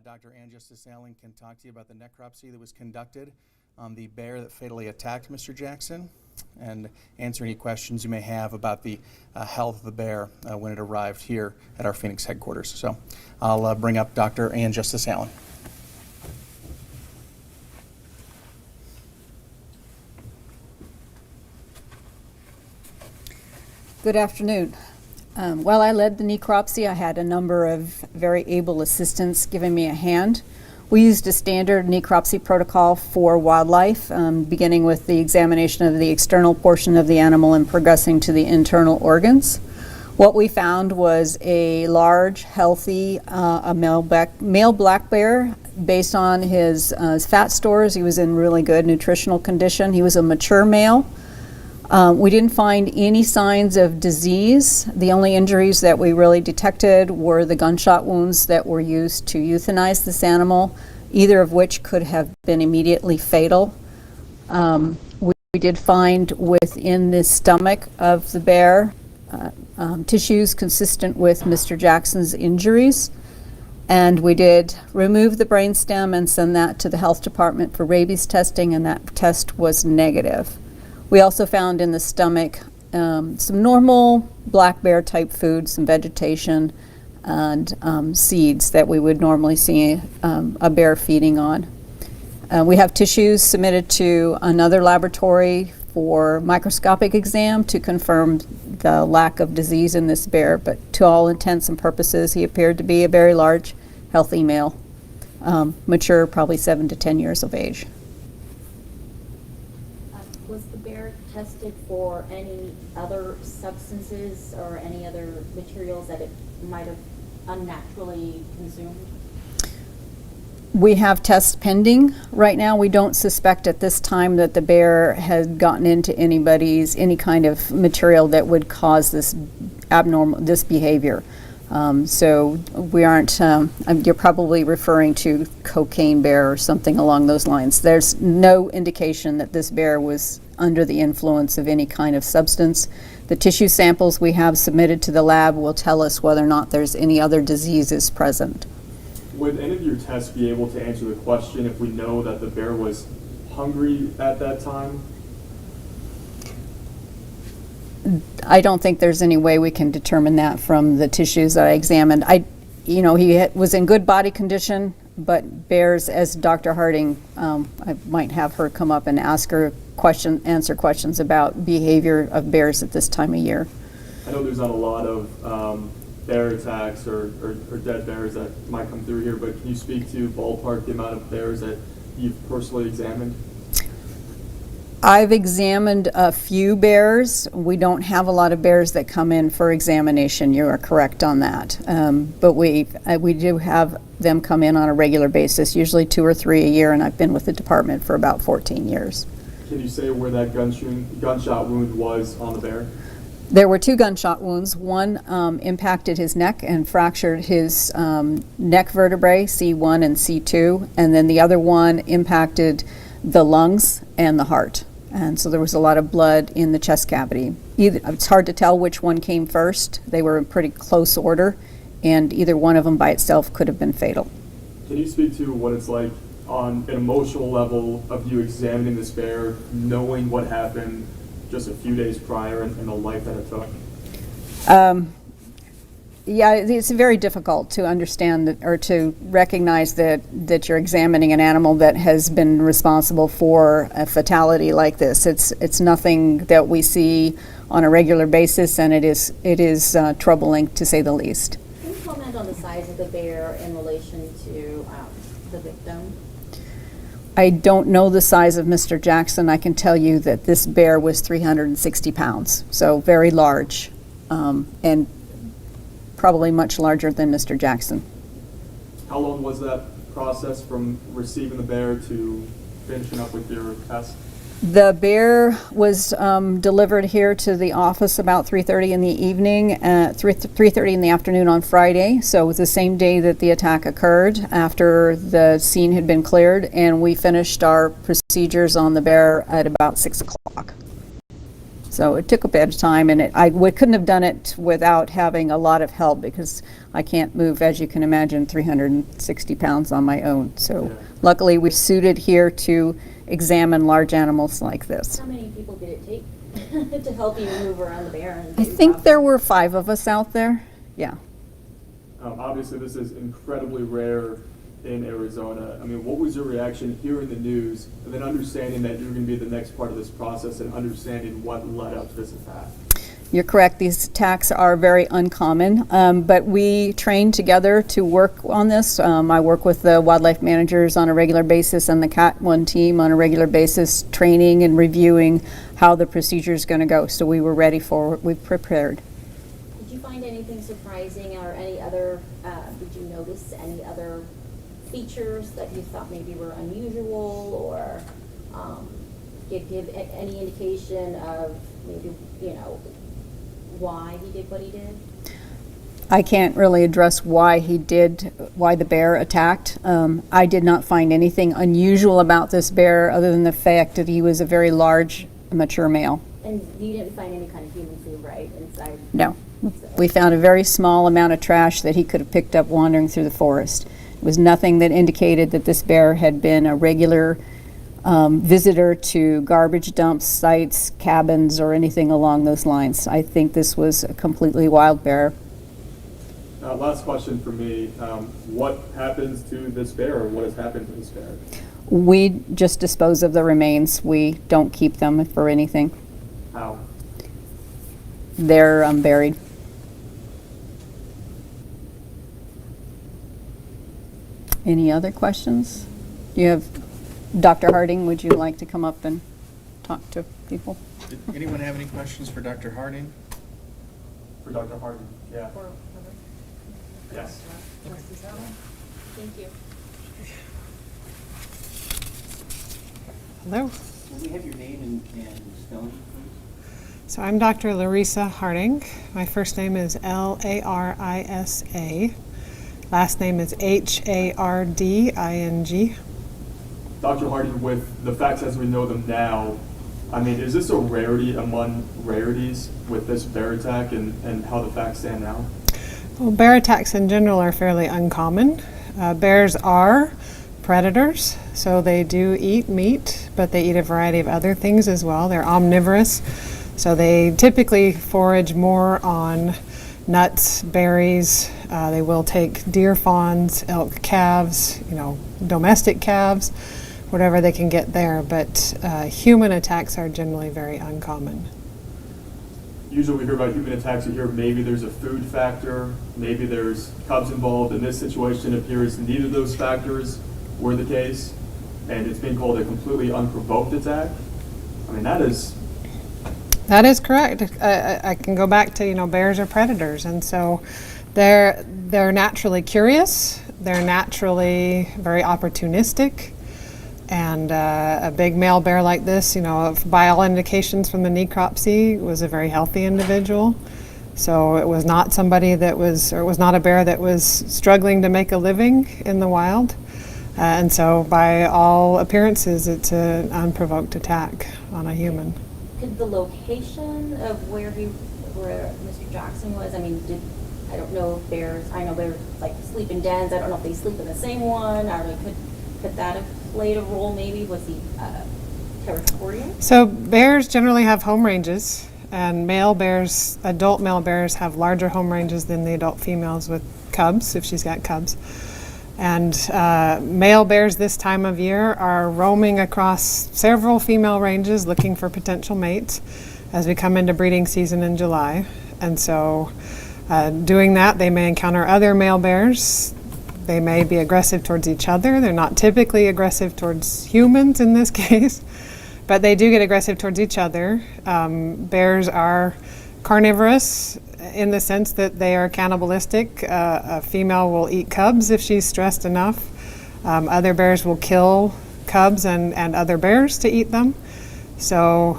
Dr. Ann Justice Allen can talk to you about the necropsy that was conducted on the bear that fatally attacked Mr. Jackson and answer any questions you may have about the health of the bear when it arrived here at our Phoenix headquarters. So I'll bring up Dr. Ann Justice Allen. Good afternoon. While I led the necropsy, I had a number of very able assistants giving me a hand. We used a standard necropsy protocol for wildlife, beginning with the examination of the external portion of the animal and progressing to the internal organs. What we found was a large, healthy male black bear. Based on his fat stores, he was in really good nutritional condition. He was a mature male. We didn't find any signs of disease. The only injuries that we really detected were the gunshot wounds that were used to euthanize this animal, either of which could have been immediately fatal. We did find within the stomach of the bear tissues consistent with Mr. Jackson's injuries, and we did remove the brainstem and send that to the health department for rabies testing, and that test was negative. We also found in the stomach some normal black bear type food, some vegetation, and seeds that we would normally see a bear feeding on. We have tissues submitted to another laboratory for microscopic exam to confirm the lack of disease in this bear, but to all intents and purposes, he appeared to be a very large, healthy male, mature, probably 7 to 10 years of age. Was the bear tested for any other substances or any other materials that it might have unnaturally consumed? We have tests pending right now. We don't suspect at this time that the bear had gotten into any kind of material that would cause this behavior. So we aren't, you're probably referring to cocaine bear or something along those lines. There's no indication that this bear was under the influence of any kind of substance. The tissue samples we have submitted to the lab will tell us whether or not there's any other diseases present. Would any of your tests be able to answer the question if we know that the bear was hungry at that time? I don't think there's any way we can determine that from the tissues that I examined. He was in good body condition, but bears, as Dr. Harding, I might have her come up and answer questions about behavior of bears at this time of year. I know there's not a lot of bear attacks or dead bears that might come through here, but can you speak to ballpark the amount of bears that you've personally examined? I've examined a few bears. We don't have a lot of bears that come in for examination. You are correct on that. But we do have them come in on a regular basis, usually 2 or 3 a year, and I've been with the department for about 14 years. Can you say where that gunshot wound was on the bear? There were 2 gunshot wounds. One impacted his neck and fractured his neck vertebrae, C1 and C2, and then the other one impacted the lungs and the heart. And so there was a lot of blood in the chest cavity. It's hard to tell which one came first. They were in pretty close order, and either one of them by itself could have been fatal. Can you speak to what it's like on an emotional level of you examining this bear, knowing what happened just a few days prior and the life that it took? Yeah, it's very difficult to understand or to recognize that you're examining an animal that has been responsible for a fatality like this. It's nothing that we see on a regular basis, and it is troubling to say the least. Can you comment on the size of the bear in relation to the victim? I don't know the size of Mr. Jackson. I can tell you that this bear was 360 pounds, so very large, and probably much larger than Mr. Jackson. How long was that process from receiving the bear to finishing up with your test? The bear was delivered here to the office about 3:30 in the evening, 3:30 in the afternoon on Friday. So it was the same day that the attack occurred, after the scene had been cleared, and we finished our procedures on the bear at about 6 o'clock. So it took a bit of time, and we couldn't have done it without having a lot of help, because I can't move, as you can imagine, 360 pounds on my own. So Yeah. luckily we're suited here to examine large animals like this. How many people did it take to help you move around the bear? And I think there were 5 of us out there. Yeah. Obviously, this is incredibly rare in Arizona. I mean, what was your reaction hearing the news and then understanding that you're going to be the next part of this process and understanding what led up to this attack? You're correct. These attacks are very uncommon, but we train together to work on this. I work with the wildlife managers on a regular basis and the Cat 1 team on a regular basis, training and reviewing how the procedure is going to go. So we were ready for it. We've prepared. Did you find anything surprising or any other, did you notice any other features that you thought maybe were unusual, or give any indication of maybe, why he did what he did? I can't really address why the bear attacked. I did not find anything unusual about this bear other than the fact that he was a very large, mature male. And you didn't find any kind of human food, right, inside? No. We found a very small amount of trash that he could have picked up wandering through the forest. It was nothing that indicated that this bear had been a regular visitor to garbage dump sites, cabins, or anything along those lines. I think this was a completely wild bear. Last question for me. What happens to this bear, or what has happened to this bear? We just dispose of the remains. We don't keep them for anything. How? They're buried. Any other questions? You have Dr. Harding, would you like to come up and talk to people? Did anyone have any questions for Dr. Harding? For Dr. Harding, yeah. Yes. Thank you. Hello. Can we have your name and spelling, please? So I'm Dr. Larissa Harding. My first name is Larisa. Last name is Harding. Dr. Harding, with the facts as we know them now, I mean, is this a rarity among rarities with this bear attack and how the facts stand now? Well, bear attacks in general are fairly uncommon. Bears are predators, so they do eat meat, but they eat a variety of other things as well. They're omnivorous, so they typically forage more on nuts, berries. They will take deer fawns, elk calves, domestic calves, whatever they can get there, but human attacks are generally very uncommon. Usually we hear about human attacks, you hear maybe there's a food factor, maybe there's cubs involved. In this situation, it appears neither of those factors were the case, and it's being called a completely unprovoked attack. I mean, that is correct. I can go back to, bears are predators, and so they're naturally curious, they're naturally very opportunistic. And a big male bear like this, by all indications from the necropsy, was a very healthy individual. So it was not somebody it was not a bear that was struggling to make a living in the wild. And so by all appearances, it's an unprovoked attack on a human. Could the location of where Mr. Jackson was, I don't know if I know bears like sleep in dens, I don't know if they sleep in the same one, or could that have played a role maybe? Was he territorial? So bears generally have home ranges, and adult male bears have larger home ranges than the adult females with cubs, if she's got cubs. And male bears this time of year are roaming across several female ranges looking for potential mates as we come into breeding season in July. And so doing that, they may encounter other male bears. They may be aggressive towards each other. They're not typically aggressive towards humans in this case, but they do get aggressive towards each other. Bears are carnivorous in the sense that they are cannibalistic. A female will eat cubs if she's stressed enough. Other bears will kill cubs and other bears to eat them. So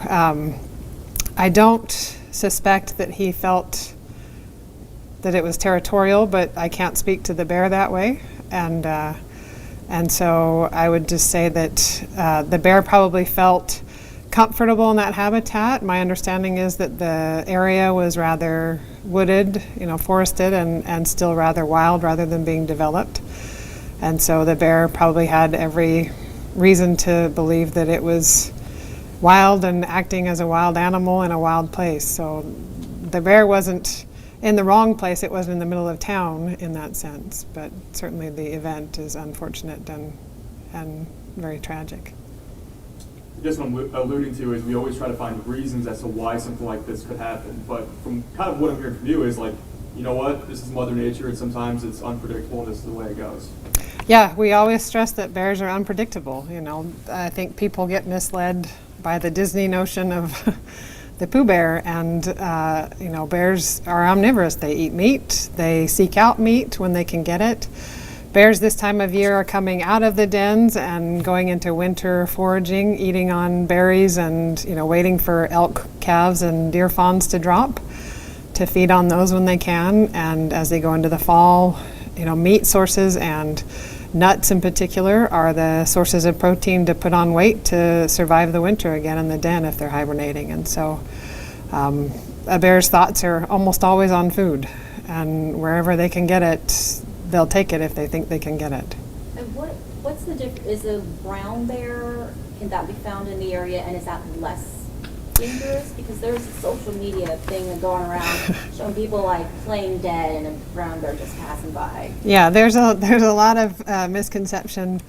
I don't suspect that he felt that it was territorial, but I can't speak to the bear that way. And so I would just say that the bear probably felt comfortable in that habitat. My understanding is that the area was rather wooded, forested, and still rather wild rather than being developed. And so the bear probably had every reason to believe that it was wild and acting as a wild animal in a wild place. So the bear wasn't in the wrong place, it wasn't in the middle of town in that sense. But certainly the event is unfortunate and very tragic. I guess what I'm alluding to is we always try to find reasons as to why something like this could happen. But from kind of what I'm hearing from you is like, you know what, this is Mother Nature and sometimes it's unpredictable and this is the way it goes. Yeah, we always stress that bears are unpredictable. I think people get misled by the Disney notion of the Pooh Bear, and bears are omnivorous. They eat meat, they seek out meat when they can get it. Bears this time of year are coming out of the dens and going into winter foraging, eating on berries and waiting for elk calves and deer fawns to drop to feed on those when they can. And as they go into the fall, meat sources and nuts in particular are the sources of protein to put on weight to survive the winter again in the den if they're hibernating. And so a bear's thoughts are almost always on food, and wherever they can get it, they'll take it if they think they can get it. And what's the difference? Is a brown bear, can that be found in the area, and is that less dangerous? Because there's a social media thing going around showing people like playing dead and a brown bear just passing by. Yeah, there's a lot of misconception.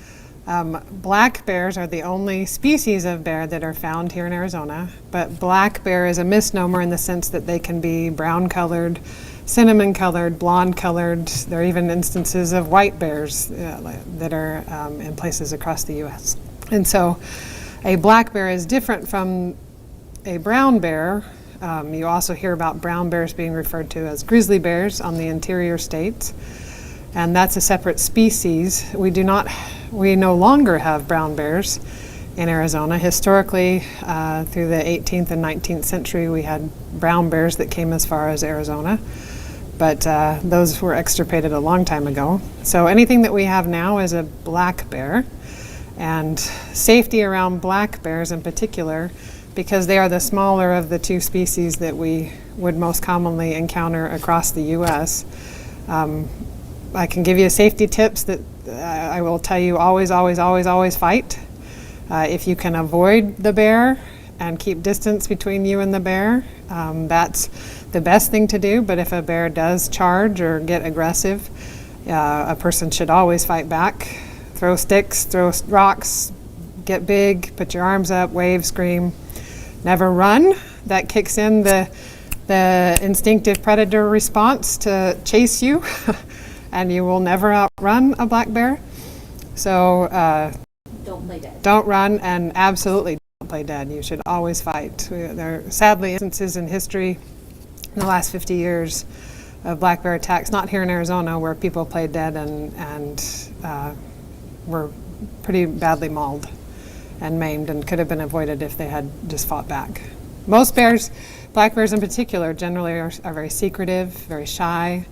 Black bears are the only species of bear that are found here in Arizona, but black bear is a misnomer in the sense that they can be brown colored, cinnamon colored, blonde colored. There are even instances of white bears that are in places across the U.S. And so a black bear is different from a brown bear. You also hear about brown bears being referred to as grizzly bears on the interior states, and that's a separate species. We no longer have brown bears in Arizona. Historically, through the 18th and 19th century, we had brown bears that came as far as Arizona, but those were extirpated a long time ago. So anything that we have now is a black bear, and safety around black bears in particular, because they are the smaller of the two species that we would most commonly encounter across the U.S. I can give you safety tips that I will tell you always, always, always, always fight. If you can avoid the bear and keep distance between you and the bear, that's the best thing to do. But if a bear does charge or get aggressive, a person should always fight back. Throw sticks, throw rocks, get big, put your arms up, wave, scream. Never run. That kicks in the instinctive predator response to chase you, and you will never outrun a black bear. So Don't play dead. don't run, and absolutely don't play dead. You should always fight. There are sadly instances in history in the last 50 years of black bear attacks, not here in Arizona, where people played dead and were pretty badly mauled and maimed, and could have been avoided if they had just fought back. Most bears, black bears in particular, generally are very secretive, very shy,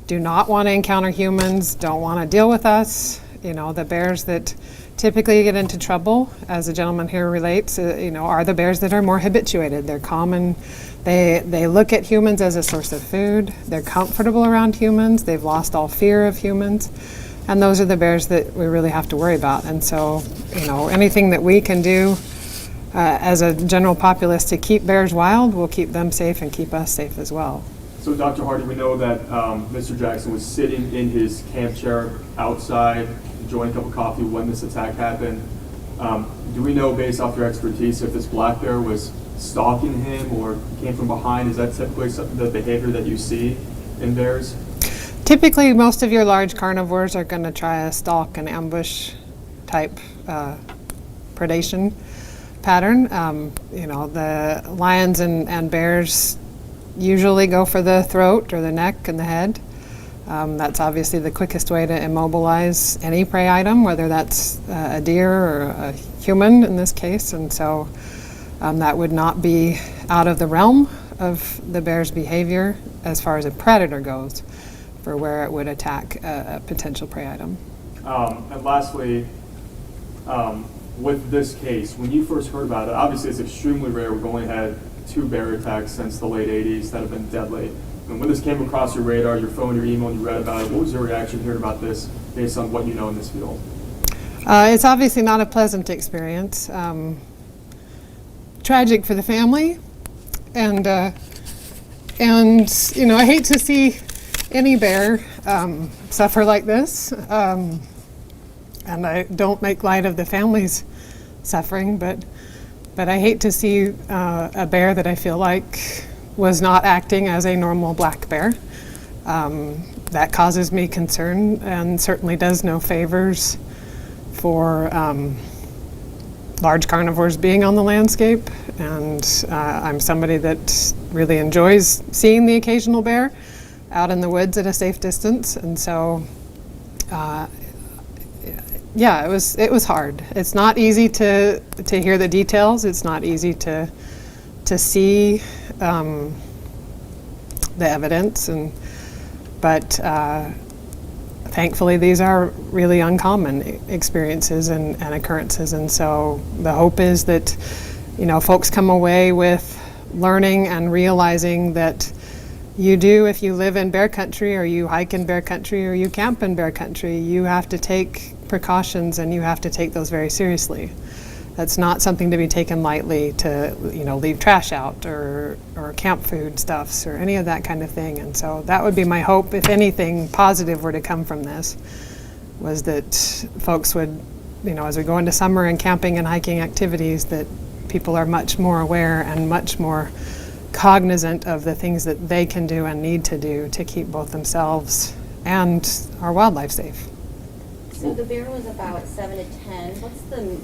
do not want to encounter humans, don't want to deal with us. The bears that typically get into trouble, as the gentleman here relates, are the bears that are more habituated. They're common. They look at humans as a source of food. They're comfortable around humans. They've lost all fear of humans. And those are the bears that we really have to worry about. And so, anything that we can do as a general populace to keep bears wild will keep them safe and keep us safe as well. So Dr. Hardy, we know that Mr. Jackson was sitting in his camp chair outside, enjoying a cup of coffee when this attack happened. Do we know, based off your expertise, if this black bear was stalking him or came from behind? Is that typically the behavior that you see in bears? Typically, most of your large carnivores are going to try a stalk and ambush type predation pattern. The lions and bears usually go for the throat or the neck and the head. That's obviously the quickest way to immobilize any prey item, whether that's a deer or a human in this case. And so that would not be out of the realm of the bear's behavior as far as a predator goes, for where it would attack a potential prey item. And lastly, with this case, when you first heard about it, obviously it's extremely rare. We've only had 2 bear attacks since the late 80s that have been deadly. And when this came across your radar, your phone, your email, and you read about it, what was your reaction hearing about this based on what you know in this field? It's obviously not a pleasant experience. Tragic for the family, and you know, I hate to see any bear suffer like this. And I don't make light of the family's suffering, but I hate to see a bear that I feel like was not acting as a normal black bear. That causes me concern and certainly does no favors for large carnivores being on the landscape. And I'm somebody that really enjoys seeing the occasional bear out in the woods at a safe distance, and so yeah, it was hard. It's not easy to hear the details. It's not easy to see the evidence, but thankfully these are really uncommon experiences and occurrences, and so the hope is that, you know, folks come away with learning and realizing that you do, if you live in bear country or you hike in bear country or you camp in bear country, you have to take precautions and you have to take those very seriously. That's not something to be taken lightly, to, you know, leave trash out or camp food stuffs or any of that kind of thing. And so that would be my hope, if anything positive were to come from this, was that folks would, you know, as we go into summer and camping and hiking activities, that people are much more aware and much more cognizant of the things that they can do and need to do to keep both themselves and our wildlife safe. So the bear was about 7 to 10. What's the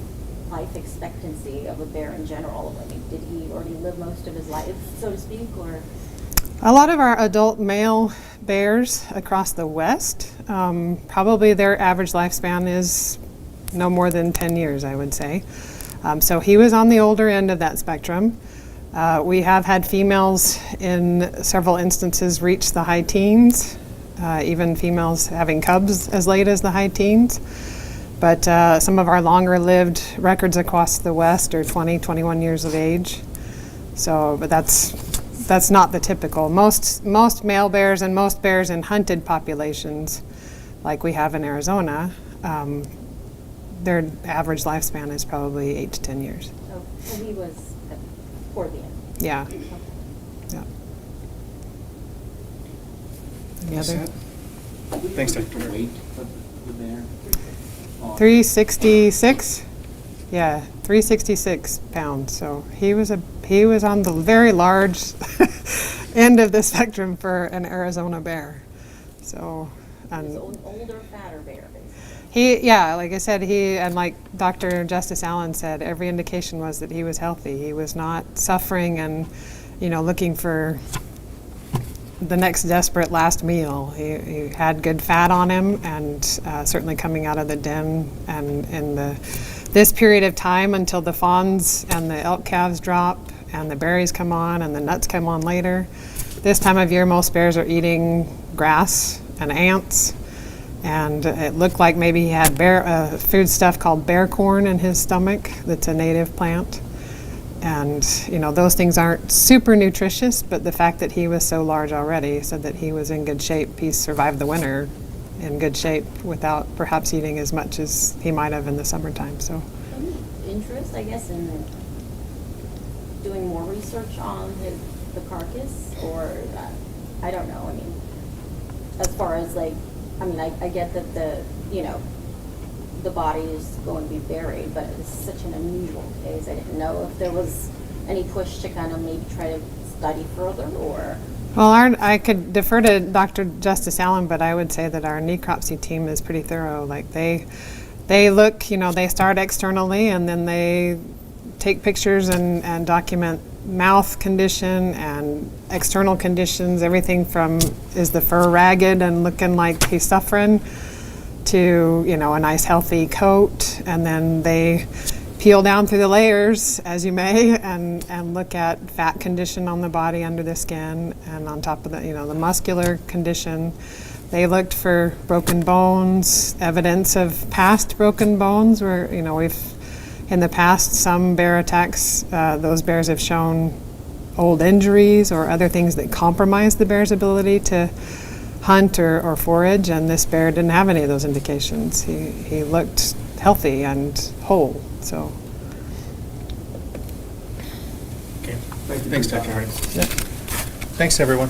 life expectancy of a bear in general? I mean, did he already live most of his life, so to speak, or? A lot of our adult male bears across the West, probably their average lifespan is no more than 10 years, I would say. So he was on the older end of that spectrum. We have had females in several instances reach the high teens, even females having cubs as late as the high teens. But some of our longer lived records across the West are 20, 21 years of age. So, but that's not the typical. Most male bears and most bears in hunted populations, like we have in Arizona, their average lifespan is probably 8 to 10 years. Oh, so he was toward the end. Yeah. Yeah. Any other? Thanks, The Dr. weight of the bear? 366. Yeah, 366 pounds. So he was on the very large end of the spectrum for an Arizona bear. So, He was an older, fatter bear, basically. like I said, and like Dr. Justice Allen said, every indication was that he was healthy. He was not suffering and, you know, looking for the next desperate last meal. He had good fat on him, and certainly coming out of the den and in this period of time until the fawns and the elk calves drop and the berries come on and the nuts come on later. This time of year, most bears are eating grass and ants, and it looked like maybe he had food stuff called bear corn in his stomach. That's a native plant. And, you know, those things aren't super nutritious, but the fact that he was so large already said that he was in good shape. He survived the winter in good shape without perhaps eating as much as he might have in the summertime. So, Any interest, I guess, in doing more research on the carcass, or I don't know. I mean, as far as like, I mean, I get that the body is going to be buried, but it's such an unusual case. I didn't know if there was any push to kind of maybe try to study further, or. well, I could defer to Dr. Justice Allen, but I would say that our necropsy team is pretty thorough. Like they look, you know, they start externally and then they take pictures and document mouth condition and external conditions, everything from is the fur ragged and looking like he's suffering to, you know, a nice healthy coat, and then they peel down through the layers, as you may, and look at fat condition on the body under the skin, and on top of the, you know, the muscular condition. They looked for broken bones, evidence of past broken bones, where, you know, we've In the past, some bear attacks, those bears have shown old injuries or other things that compromise the bear's ability to hunt or forage, and this bear didn't have any of those indications. He looked healthy and whole, so. Okay. Thanks, Dr. Harding. Thanks, everyone.